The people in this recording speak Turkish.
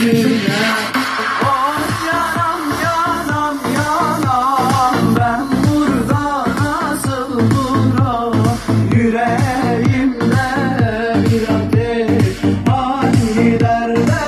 yüzüne. Oh yanam yanam yanam, ben burada nasıl duram? Yüreğimde bir ateş, hangi derde